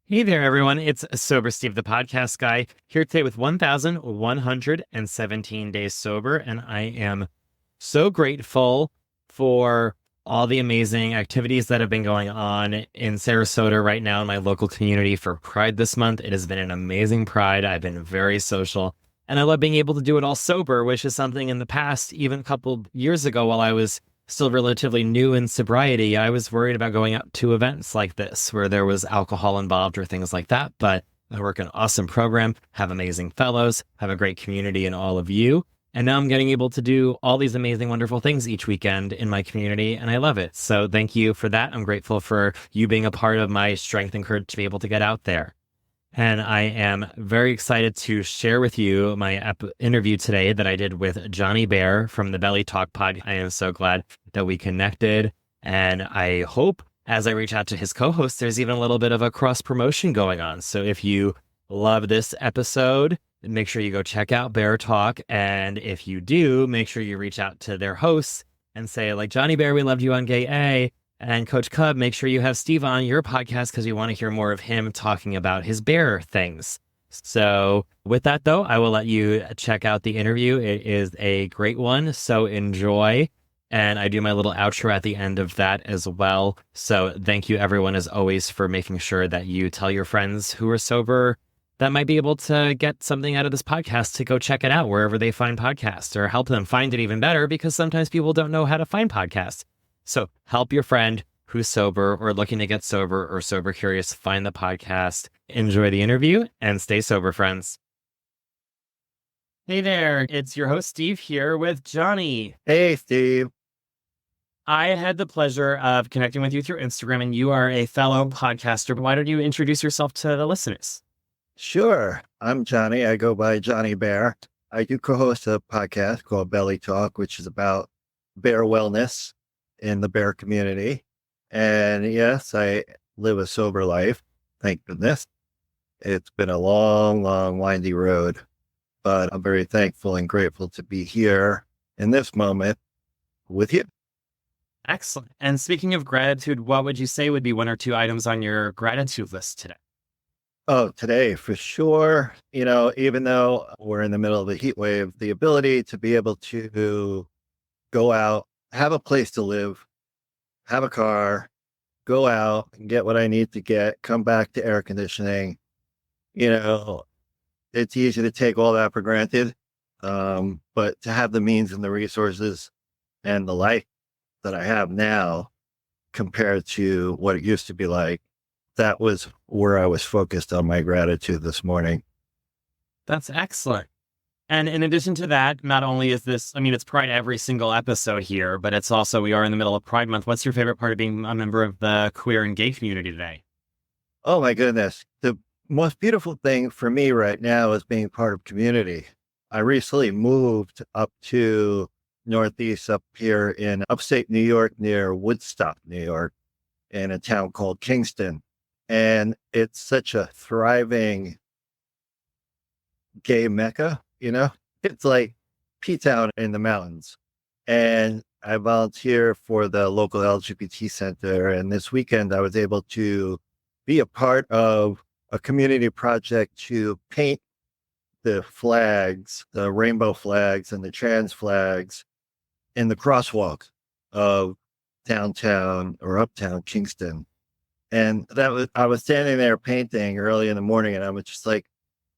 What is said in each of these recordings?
Hey there, everyone. It's Sober Steve, the podcast guy, here today with 1,117 days sober. And I am so grateful for all the amazing activities that have been going on in Sarasota right now in my local community for Pride this month. It has been an amazing Pride. I've been very social. And I love being able to do it all sober, which is something in the past, even a couple years ago while I was still relatively new in sobriety, I was worried about going out to events like this where there was alcohol involved or things like that. But I work an awesome program, have amazing fellows, have a great community in all of you. And now I'm getting able to do all these amazing, wonderful things each weekend in my community, and I love it. So thank you for that. I'm grateful for you being a part of my strength and courage to be able to get out there. And I am very excited to share with you my interview today that I did with Johnny Bear from the Belly Talk pod. I am so glad that we connected. And I hope as I reach out to his co-host, there's even a little bit of a cross promotion going on. So if you love this episode, make sure you go check out Bear Talk. And if you do, make sure you reach out to their hosts and say, like, Johnny Bear, we loved you on Gay A. And Coach Cub, make sure you have Steve on your podcast because we want to hear more of him talking about his bear things. So with that, though, I will let you check out the interview. It is a great one, so enjoy. And I do my little outro at the end of that as well. So thank you, everyone, as always, for making sure that you tell your friends who are sober that might be able to get something out of this podcast to go check it out wherever they find podcasts, or help them find it even better because sometimes people don't know how to find podcasts. So help your friend who's sober or looking to get sober or sober curious find the podcast. Enjoy the interview and stay sober, friends. Hey there, it's your host Steve here with Johnny. Hey, Steve. I had the pleasure of connecting with you through Instagram, and you are a fellow podcaster. Why don't you introduce yourself to the listeners? Sure. I'm Johnny. I go by Johnny Bear. I do co-host a podcast called Belly Talk, which is about bear wellness in the bear community. And yes, I live a sober life. Thank goodness. It's been a long, long, windy road, but I'm very thankful and grateful to be here in this moment with you. Excellent. And speaking of gratitude, what would you say would be one or two items on your gratitude list today? Oh, today for sure. Even though we're in the middle of a heat wave, the ability to be able to go out, have a place to live, have a car, go out and get what I need to get, come back to air conditioning. It's easy to take all that for granted. But to have the means and the resources and the life that I have now compared to what it used to be like, that was where I was focused on my gratitude this morning. That's excellent. And in addition to that, not only is this, it's Pride every single episode here, but it's also, we are in the middle of Pride Month. What's your favorite part of being a member of the queer and gay community today? Oh my goodness. The most beautiful thing for me right now is being part of community. I recently moved up to Northeast up here in upstate New York near Woodstock, New York, in a town called Kingston. And it's such a thriving gay mecca. It's like P-Town in the mountains. And I volunteer for the local LGBT center. And this weekend, I was able to be a part of a community project to paint the flags, the rainbow flags and the trans flags in the crosswalk of downtown or uptown Kingston. And I was standing there painting early in the morning, and I was just like,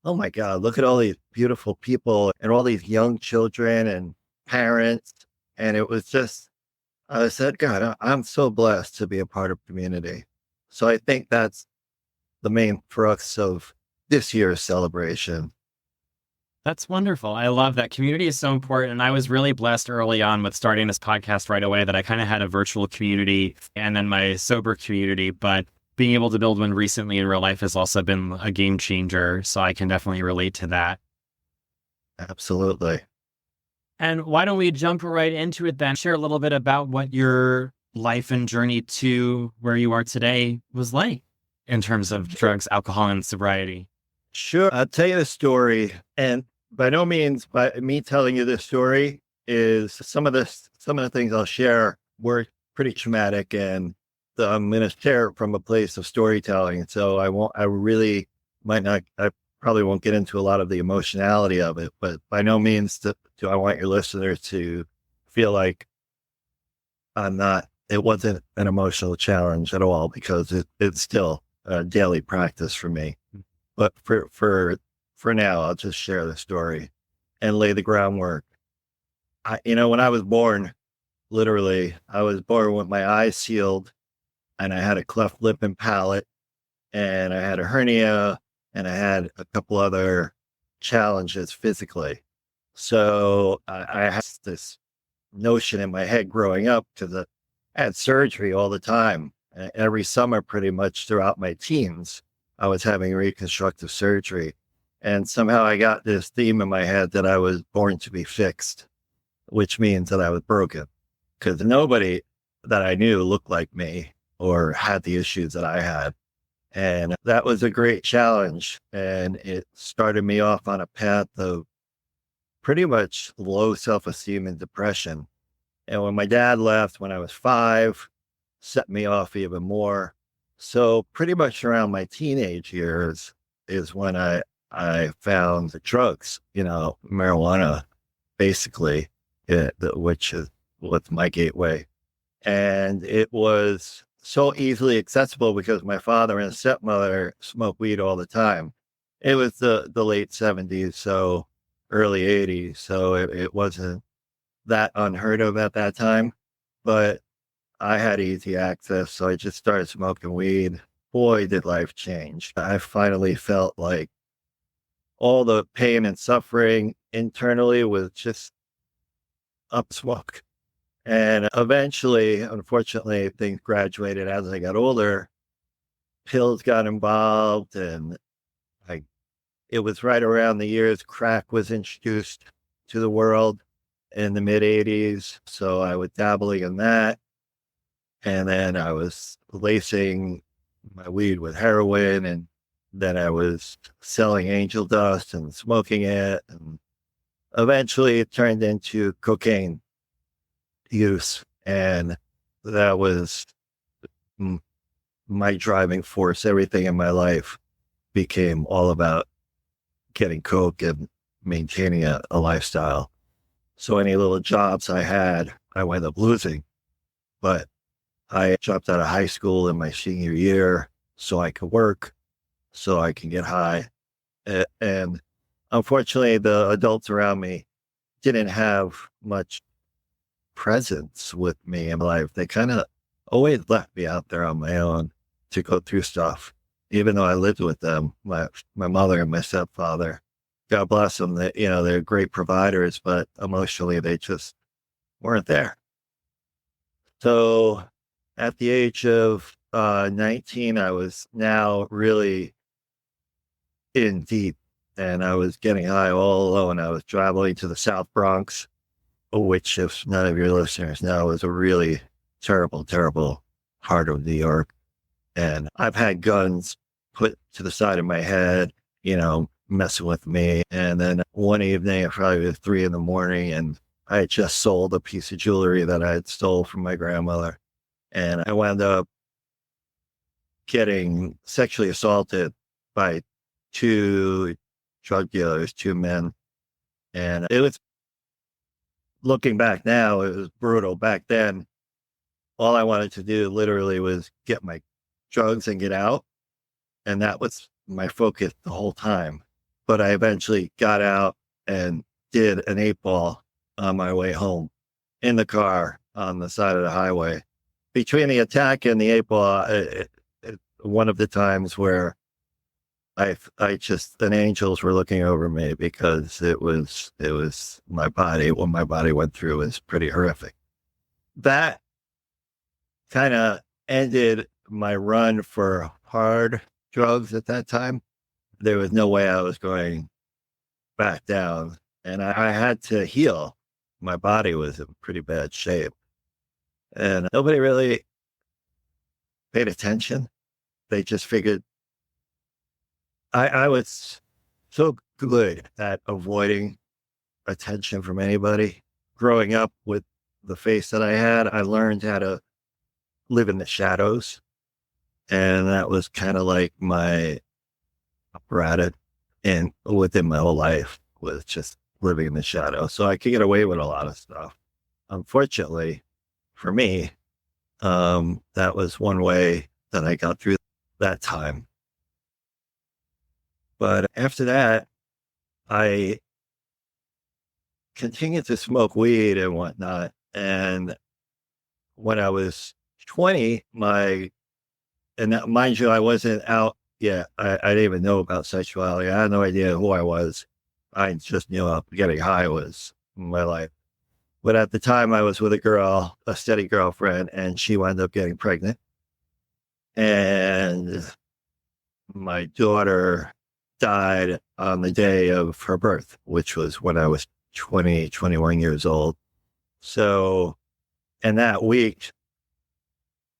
oh my God, look at all these beautiful people and all these young children and parents. And it was just, I said, God, I'm so blessed to be a part of community. So I think that's the main crux of this year's celebration. That's wonderful. I love that. Community is so important. And I was really blessed early on with starting this podcast right away that I kind of had a virtual community and then my sober community, but being able to build one recently in real life has also been a game changer. So I can definitely relate to that. Absolutely. And why don't we jump right into it then? Share a little bit about what your life and journey to where you are today was like in terms of drugs, alcohol, and sobriety. Sure. I'll tell you the story. And by no means, by me telling you this story is some of the things I'll share were pretty traumatic and I'm going to share it from a place of storytelling. So I really might not, I probably won't get into a lot of the emotionality of it, but by no means do I want your listeners to feel like it wasn't an emotional challenge at all, because it's still a daily practice for me. But for now, I'll just share the story and lay the groundwork. When I was born, literally, I was born with my eyes sealed, and I had a cleft lip and palate, and I had a hernia, and I had a couple other challenges physically. So I had this notion in my head growing up, because I had surgery all the time. Every summer, pretty much throughout my teens, I was having reconstructive surgery. And somehow I got this theme in my head that I was born to be fixed, which means that I was broken, because nobody that I knew looked like me or had the issues that I had. And that was a great challenge. And it started me off on a path of pretty much low self-esteem and depression. And when my dad left when I was 5, set me off even more. So pretty much around my teenage years is when I found the drugs, marijuana, basically, which was my gateway. And it was so easily accessible because my father and stepmother smoked weed all the time. It was the late 70s, so early 80s. So it wasn't that unheard of at that time, but I had easy access. So I just started smoking weed. Boy, did life change. I finally felt like all the pain and suffering internally was just up smoke. And eventually, unfortunately, things graduated as I got older. Pills got involved, and it was right around the years crack was introduced to the world in the mid 80s. So I was dabbling in that. And then I was lacing my weed with heroin, and then I was selling angel dust and smoking it. And eventually it turned into cocaine use. And that was my driving force. Everything in my life became all about getting coke and maintaining a lifestyle. So any little jobs I had, I wound up losing. But I dropped out of high school in my senior year so I could work, so I can get high. And unfortunately, the adults around me didn't have much presence with me in life. They kind of always left me out there on my own to go through stuff, even though I lived with them, my mother and my stepfather. God bless them. They're great providers, but emotionally, they just weren't there. So at the age of 19, I was now really in deep, and I was getting high all alone. I was traveling to the South Bronx, which, if none of your listeners know, is a really terrible, terrible part of New York. And I've had guns put to the side of my head, messing with me. And then one evening, it probably was 3 a.m, and I had just sold a piece of jewelry that I had stole from my grandmother. And I wound up getting sexually assaulted by 2 drug dealers, 2 men. And it was, looking back now, it was brutal. Back then, all I wanted to do literally was get my drugs and get out. And that was my focus the whole time. But I eventually got out and did an 8-ball on my way home in the car on the side of the highway. Between the attack and the 8-ball, one of the times where the angels were looking over me, because it was my body. What my body went through was pretty horrific. That kind of ended my run for hard drugs at that time. There was no way I was going back down, and I had to heal. My body was in pretty bad shape, and nobody really paid attention. They just figured I was so good at avoiding attention from anybody. Growing up with the face that I had, I learned how to live in the shadows. And that was kind of like my apparatus and within my whole life was just living in the shadows. So I could get away with a lot of stuff. Unfortunately, for me, that was one way that I got through that time. But after that, I continued to smoke weed and whatnot. And when I was 20, and that, mind you, I wasn't out yet. I didn't even know about sexuality. I had no idea who I was. I just knew getting high was my life. But at the time, I was with a girl, a steady girlfriend, and she wound up getting pregnant. And my daughter died on the day of her birth, which was when I was 20, 21 years old. So, in that week,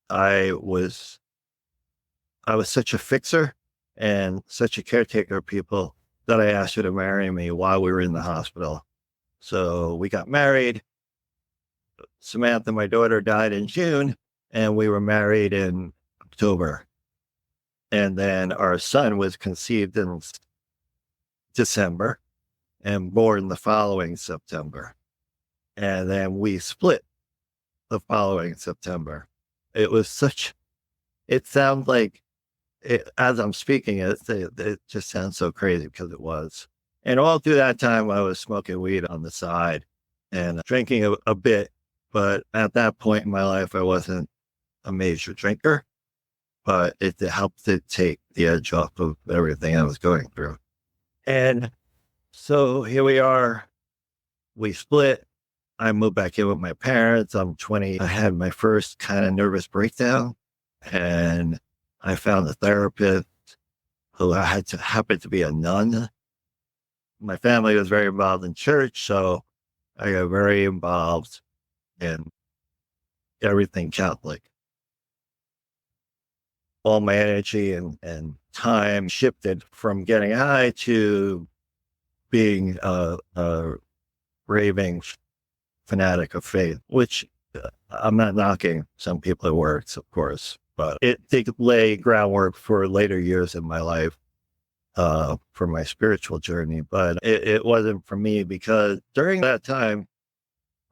I was such a fixer and such a caretaker of people that I asked her to marry me while we were in the hospital. So we got married. Samantha, my daughter, died in June, and we were married in October. And then our son was conceived in December and born the following September. And then we split the following September. It sounds like, as I'm speaking, it just sounds so crazy because it was. And all through that time, I was smoking weed on the side and drinking a bit. But at that point in my life, I wasn't a major drinker, but it helped to take the edge off of everything I was going through. And so here we are. We split. I moved back in with my parents. I'm 20. I had my first kind of nervous breakdown, and I found a therapist who happened to be a nun. My family was very involved in church, so I got very involved in everything Catholic. All my energy and time shifted from getting high to being a raving fanatic of faith, which I'm not knocking. Some people it works, of course, but it did lay groundwork for later years in my life, for my spiritual journey. But it wasn't for me because during that time,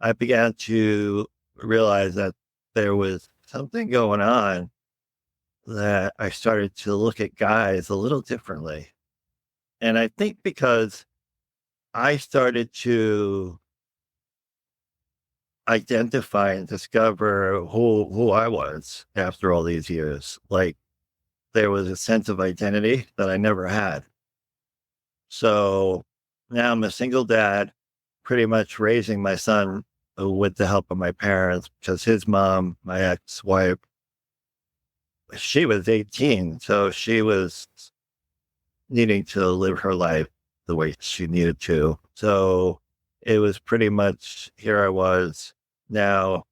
I began to realize that there was something going on, that I started to look at guys a little differently. And I think because I started to identify and discover who I was after all these years. Like, there was a sense of identity that I never had. So now I'm a single dad, pretty much raising my son with the help of my parents, because his mom, my ex-wife, she was 18. So she was needing to live her life the way she needed to. So it was pretty much, here I was now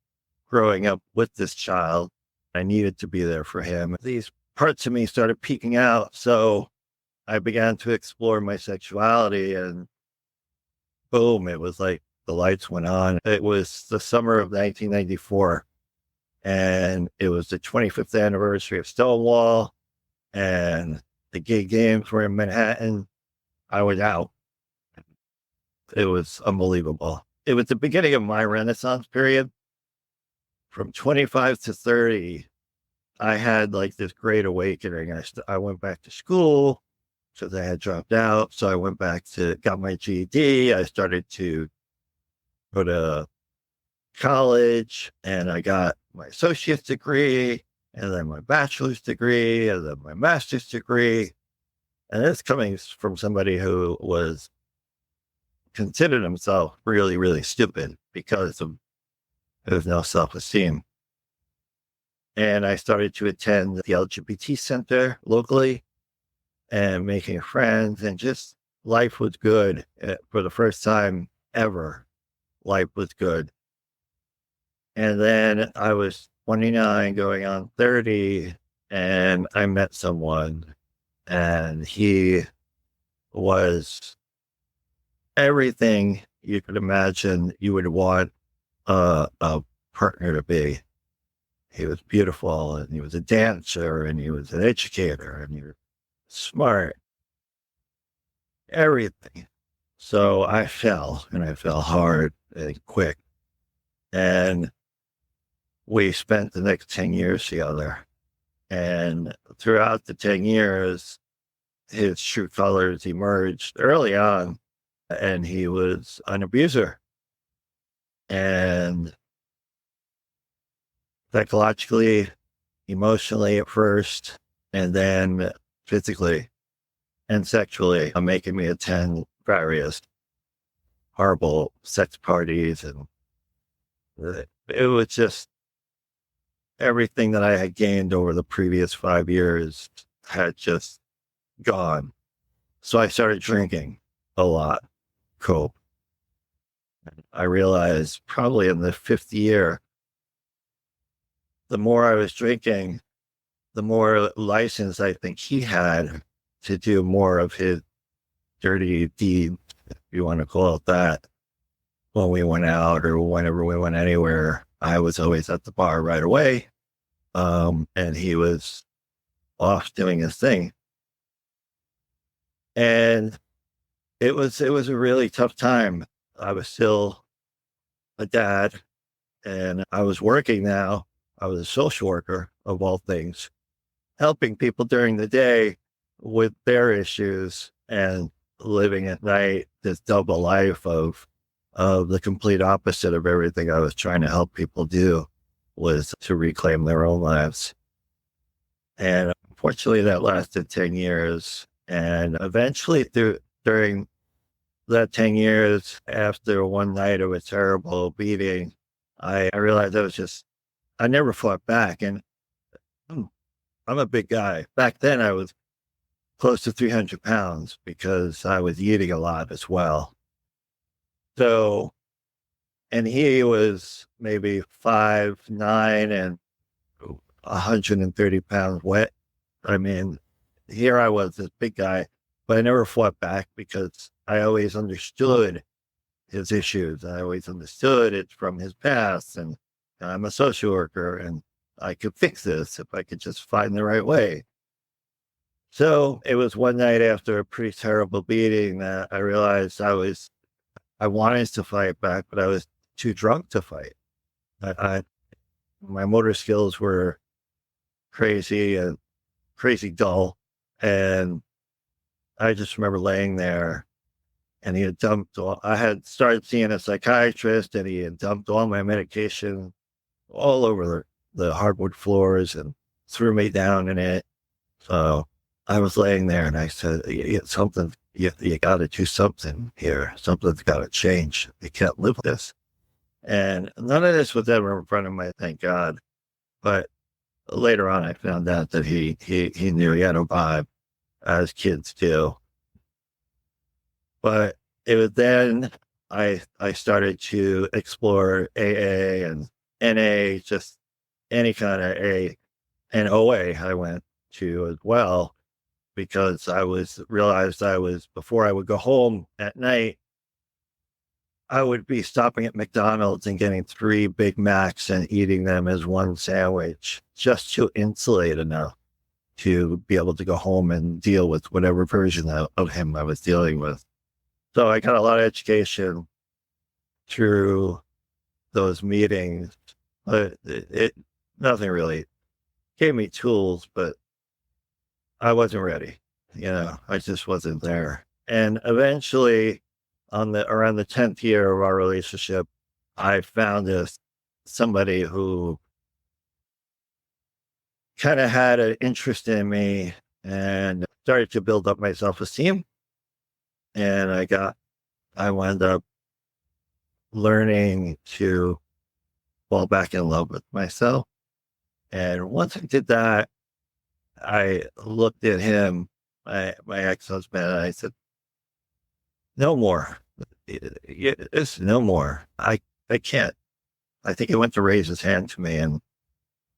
growing up with this child. I needed to be there for him. These parts of me started peeking out. So I began to explore my sexuality, and boom, it was like the lights went on. It was the summer of 1994, and it was the 25th anniversary of Stonewall, and the gay games were in Manhattan. I was out. It was unbelievable. It was the beginning of my Renaissance period. From 25 to 30, I had like this great awakening. I went back to school because I had dropped out. So I went back got my GED. I started to go to college, and I got my associate's degree, and then my bachelor's degree, and then my master's degree. And it's coming from somebody who considered himself really, really stupid because there's no self-esteem. And I started to attend the LGBT center locally and making friends, and just life was good. For the first time ever, life was good. And then I was 29 going on 30, and I met someone, and he was everything you could imagine you would want a partner to be. he was beautiful, and he was a dancer, and he was an educator, and he was smart, everything. So I fell, and I fell hard and quick. And we spent the next 10 years together. And throughout the 10 years, his true colors emerged early on, and he was an abuser. And psychologically, emotionally at first, and then physically and sexually, making me attend various horrible sex parties. And it was just everything that I had gained over the previous 5 years had just gone. So I started drinking a lot, cope. I realized probably in the fifth year, the more I was drinking, the more license I think he had to do more of his dirty deed, if you want to call it that. When we went out or whenever we went anywhere, I was always at the bar right away. And he was off doing his thing. And it was a really tough time. I was still a dad, and I was working now. I was a social worker of all things, helping people during the day with their issues, and living at night this double life of the complete opposite of everything I was trying to help people do, was to reclaim their own lives. And unfortunately that lasted 10 years. And eventually during that 10 years, after one night of a terrible beating, I realized I never fought back. And I'm a big guy. Back then I was close to 300 pounds because I was eating a lot as well. So, and he was maybe 5'9" and 130 pounds wet. I mean, here I was, this big guy, but I never fought back because I always understood his issues. I always understood it from his past, and I'm a social worker, and I could fix this if I could just find the right way. So it was one night after a pretty terrible beating that I realized I wanted to fight back, but I was too drunk to fight. I my motor skills were crazy and crazy dull. And I just remember laying there, and I had started seeing a psychiatrist, and he had dumped all my medication all over the hardwood floors and threw me down in it. So I was laying there, and I said, something, you got to do something here. Something's got to change. You can't live with this. And none of this was ever in front of me, thank God. But later on, I found out that he knew he had a vibe, as kids do. But it was then I started to explore AA and NA, just any kind of A, and OA I went to as well, because realized before I would go home at night, I would be stopping at McDonald's and getting 3 Big Macs and eating them as one sandwich, just to insulate enough to be able to go home and deal with whatever version of him I was dealing with. So I got a lot of education through those meetings, but it nothing really gave me tools, but I wasn't ready. I just wasn't there. And eventually, around the 10th year of our relationship, I found somebody who kind of had an interest in me and started to build up my self-esteem. And I wound up learning to fall back in love with myself. And once I did that, I looked at him, my ex-husband, and I said, no more. It's no more. I can't. I think he went to raise his hand to me, and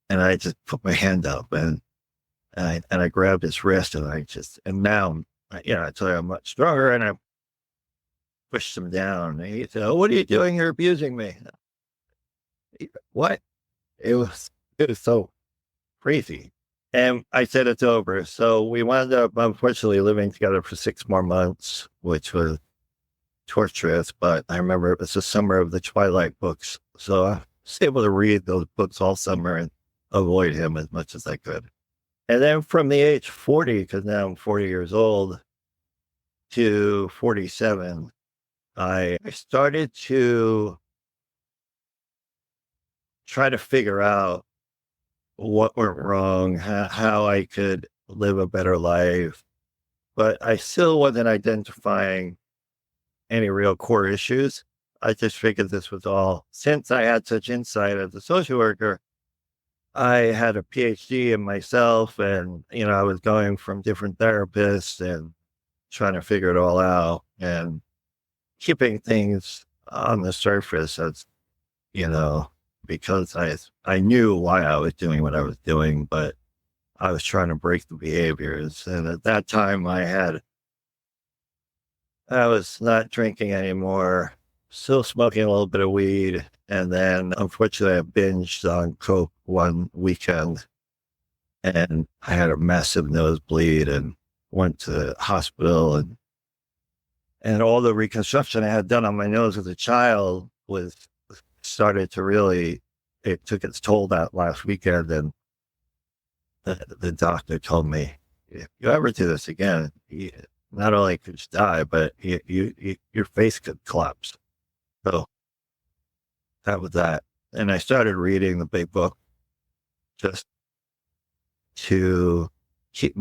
I just put my hand up, and I grabbed his wrist, and now, I tell you, I'm much stronger, and I pushed him down. And he said, "Oh, what are you doing? You're abusing me." What? It was It was so crazy. And I said, it's over. So we wound up, unfortunately, living together for 6 more months, which was torturous. But I remember it was the summer of the Twilight books. So I was able to read those books all summer and avoid him as much as I could. And then from the age 40, because now I'm 40 years old, to 47, I started to try to figure out what went wrong, how I could live a better life. But I still wasn't identifying any real core issues. I just figured this was all, since I had such insight as a social worker, I had a PhD in myself and, I was going from different therapists and trying to figure it all out and keeping things on the surface as, you know, because I knew why I was doing what I was doing, but I was trying to break the behaviors. And at that time I was not drinking anymore, still smoking a little bit of weed. And then unfortunately I binged on Coke one weekend and I had a massive nosebleed and went to the hospital and all the reconstruction I had done on my nose as a child was started to really, it took its toll that last weekend. And the doctor told me, if you ever do this again, not only could you die, but your face could collapse. So that was that. And I started reading the big book just to keep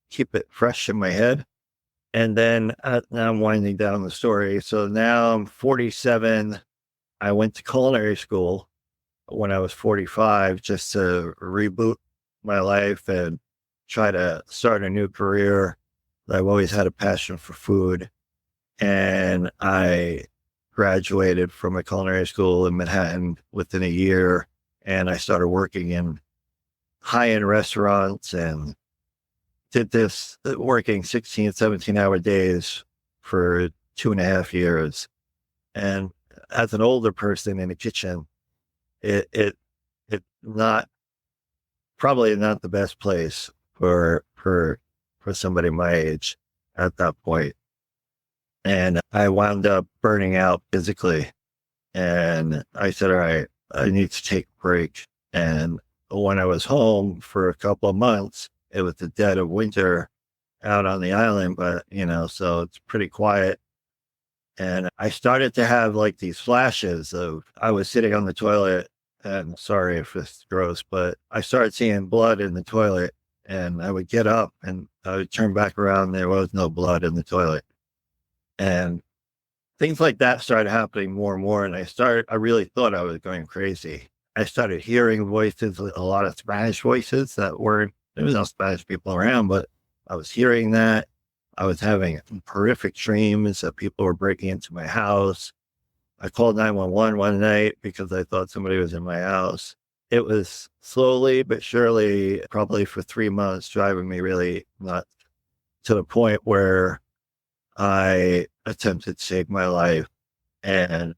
keep it fresh in my head. And then now I'm winding down the story. So now I'm 47. I went to culinary school when I was 45 just to reboot my life and try to start a new career. I've always had a passion for food. And I graduated from a culinary school in Manhattan within a year. And I started working in high-end restaurants and did this working 16, 17-hour days for 2.5 years. And as an older person in the kitchen, it not probably not the best place for somebody my age at that point. And I wound up burning out physically. And I said, all right, I need to take a break. And when I was home for a couple of months, it was the dead of winter out on the island, but so it's pretty quiet. And I started to have like these flashes of, I was sitting on the toilet and sorry if it's gross, but I started seeing blood in the toilet and I would get up and I would turn back around. And there was no blood in the toilet. And things like that started happening more and more. And I really thought I was going crazy. I started hearing voices, a lot of Spanish voices there was no Spanish people around, but I was hearing that. I was having horrific dreams that people were breaking into my house. I called 911 one night because I thought somebody was in my house. It was slowly but surely, probably for 3 months, driving me really nuts to the point where I attempted to take my life. And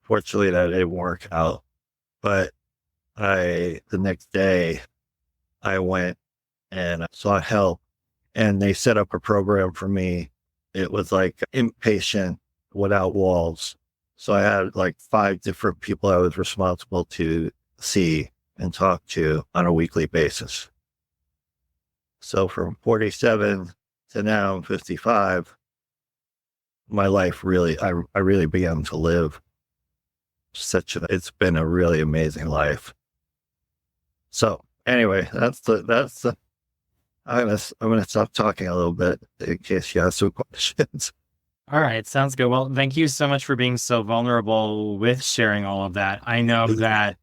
fortunately that didn't work out. But the next day I went and I sought help and they set up a program for me. It was like inpatient without walls. So I had like 5 different people I was responsible to see and talk to on a weekly basis. So from 47 to now I'm 55, my life really, I really began to live it's been a really amazing life. So anyway, I'm gonna stop talking a little bit in case you have some questions. All right, sounds good. Well, thank you so much for being so vulnerable with sharing all of that. I know that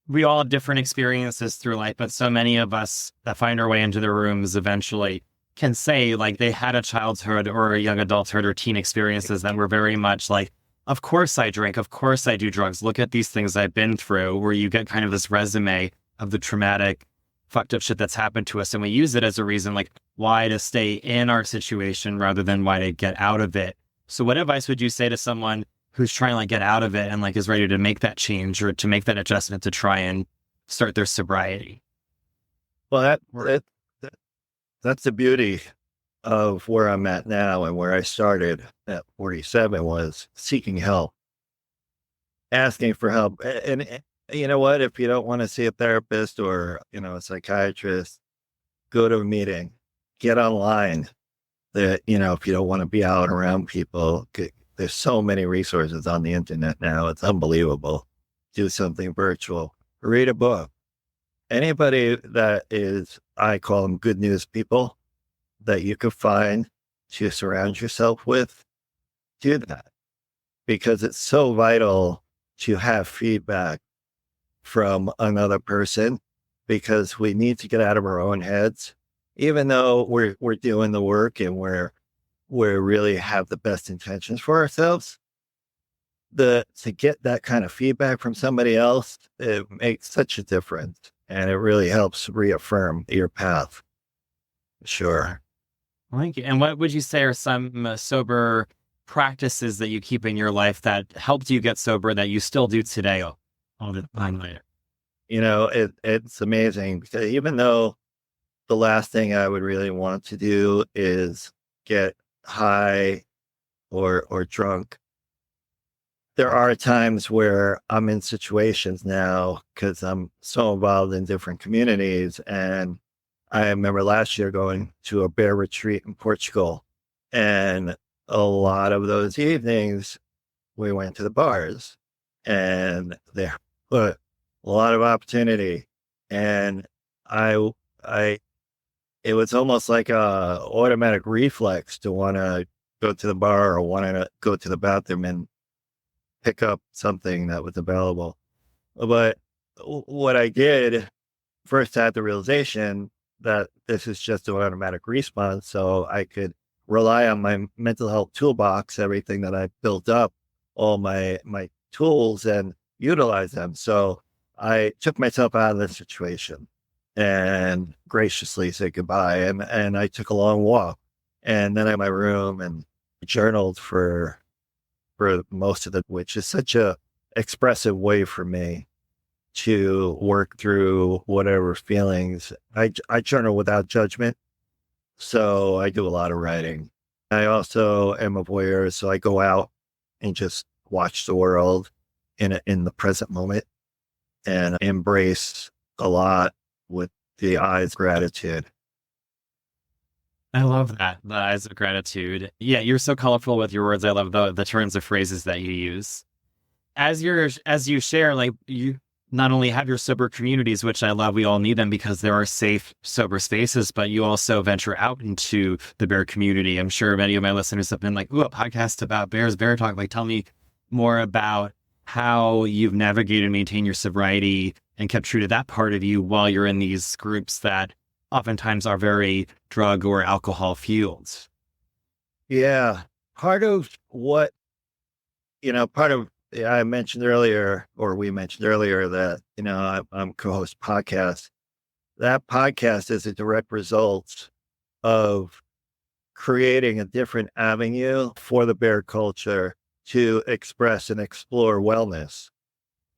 we all have different experiences through life, but so many of us that find our way into the rooms eventually can say like they had a childhood or a young adulthood or teen experiences that were very much like, of course I drink, of course I do drugs. Look at these things I've been through, where you get kind of this resume of the traumatic, fucked up shit that's happened to us. And we use it as a reason, like why to stay in our situation rather than why to get out of it. So what advice would you say to someone who's trying to like get out of it and like is ready to make that change or to make that adjustment to try and start their sobriety. Well, that that's the beauty of where I'm at now and where I started at 47 was seeking help, asking for help. And you know what? If you don't want to see a therapist or, a psychiatrist, go to a meeting, get online. That, if you don't want to be out around people, there's so many resources on the internet now. It's unbelievable. Do something virtual, read a book. Anybody that is, I call them good news people that you can find to surround yourself with, do that because it's so vital to have feedback from another person because we need to get out of our own heads, even though we're doing the work and we really have the best intentions for ourselves. To get that kind of feedback from somebody else, it makes such a difference, and it really helps reaffirm your path. Sure. Thank you. And what would you say are some sober practices that you keep in your life that helped you get sober that you still do today all the time later? It's amazing because even though the last thing I would really want to do is get high or drunk, there are times where I'm in situations now because I'm so involved in different communities. And I remember last year going to a bear retreat in Portugal. And a lot of those evenings, we went to the bars and there were a lot of opportunity. And I it was almost like a automatic reflex to want to go to the bar or want to go to the bathroom and pick up something that was available. But what I did first had the realization that this is just an automatic response. So I could rely on my mental health toolbox, everything that I built up, all my tools and utilize them. So I took myself out of the situation and graciously said goodbye. And I took a long walk and then I had my room and journaled for most of it, which is such a expressive way for me to work through whatever feelings. I journal without judgment. So I do a lot of writing. I also am a voyeur. So I go out and just watch the world in the present moment and embrace a lot with the eyes of gratitude. I love that. The eyes of gratitude. Yeah, you're so colorful with your words. I love the turns of phrases that you use. As you share, like you not only have your sober communities, which I love, we all need them because there are safe, sober spaces, but you also venture out into the bear community. I'm sure many of my listeners have been like, ooh, a podcast about bears, bear talk. Like, tell me more about how you've navigated and maintained your sobriety and kept true to that part of you while you're in these groups that oftentimes are very drug or alcohol fueled. Yeah. Part of what, I mentioned earlier, or we mentioned earlier that, I'm co-host podcast. That podcast is a direct result of creating a different avenue for the bear culture to express and explore wellness.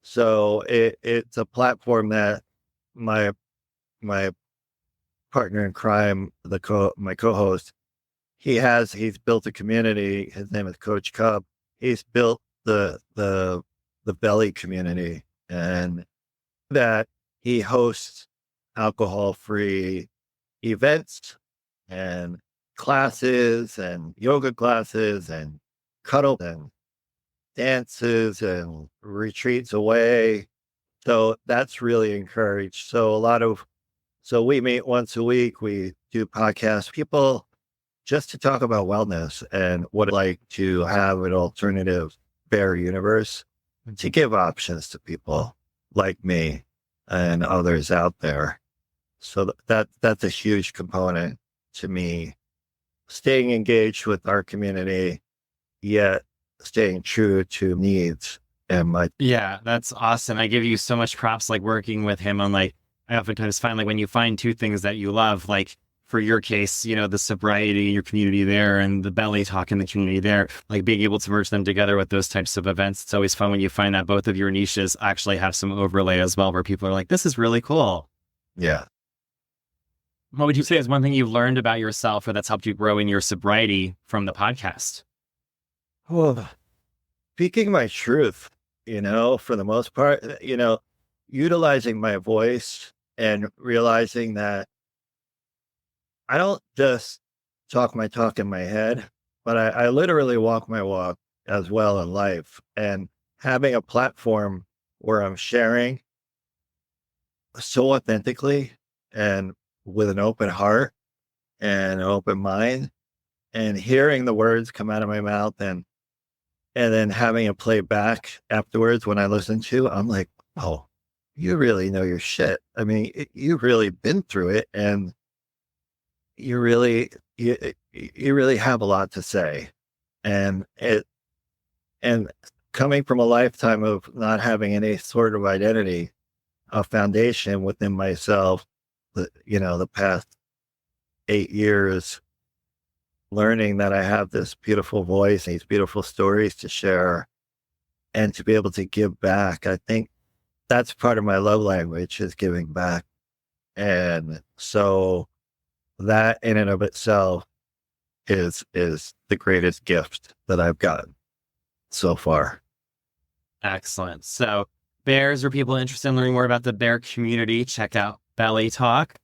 So it's a platform that my partner in crime, my co-host, he's built a community. His name is Coach Cub. He's built the belly community, and that he hosts alcohol-free events and classes and yoga classes and cuddle and dances and retreats away. So that's really encouraged. So we meet once a week. We do podcasts, people just to talk about wellness and what it's like to have an alternative bear universe, to give options to people like me and others out there. So that's a huge component to me, staying engaged with our community, yet staying true to needs and my. Yeah, that's awesome. I give you so much props, like working with him on like, I oftentimes find like when you find two things that you love, like for for your case, the sobriety, your community there, and the belly talk in the community there, like being able to merge them together with those types of events. It's always fun when you find that both of your niches actually have some overlay as well, where people are like, this is really cool. Yeah. What would you say is one thing you've learned about yourself or that's helped you grow in your sobriety from the podcast? Well, speaking my truth, for the most part, utilizing my voice and realizing that I don't just talk my talk in my head, but I literally walk my walk as well in life. And having a platform where I'm sharing so authentically and with an open heart and an open mind, and hearing the words come out of my mouth and then having it play back afterwards when I listen to, I'm like, oh, you really know your shit. I mean, you've really been through it, and you really have a lot to say. And coming from a lifetime of not having any sort of identity, a foundation within myself, the past 8 years, learning that I have this beautiful voice and these beautiful stories to share and to be able to give back. I think that's part of my love language, is giving back. And so that in and of itself is the greatest gift that I've gotten so far. Excellent. So bears, or people interested in learning more about the bear community, check out Belly Talk.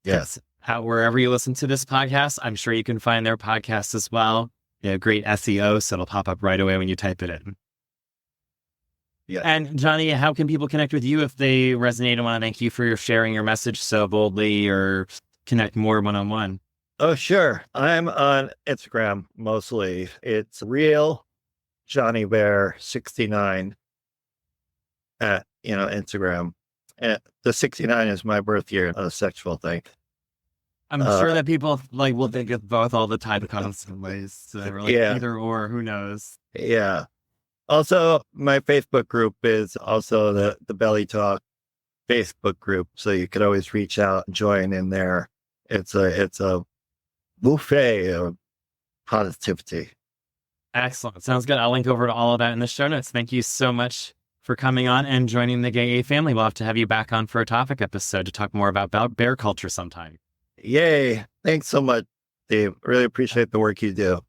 Yes. It's out wherever you listen to this podcast. I'm sure you can find their podcast as well. Great SEO, so it'll pop up right away when you type it in. Yeah. And Johnny, how can people connect with you if they resonate and want to thank you for sharing your message so boldly, or connect more one-on-one? Oh, sure. I'm on Instagram mostly. It's real Johnny Bear 69 at Instagram. And the 69 is my birth year, a sexual thing. I'm sure that people will think of both all the time constantly. So Yeah. Either or, who knows? Yeah. Also, my Facebook group is also the Belly Talk Facebook group, so you could always reach out and join in there. It's a buffet of positivity. Excellent. Sounds good. I'll link over to all of that in the show notes. Thank you so much for coming on and joining the Gay A family. We'll have to have you back on for a topic episode to talk more about bear culture sometime. Yay. Thanks so much, Dave. Really appreciate the work you do.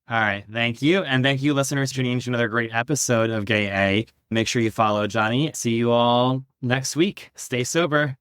All right. Thank you. And thank you, listeners, for tuning in to another great episode of Gay A. Make sure you follow Johnny. See you all next week. Stay sober.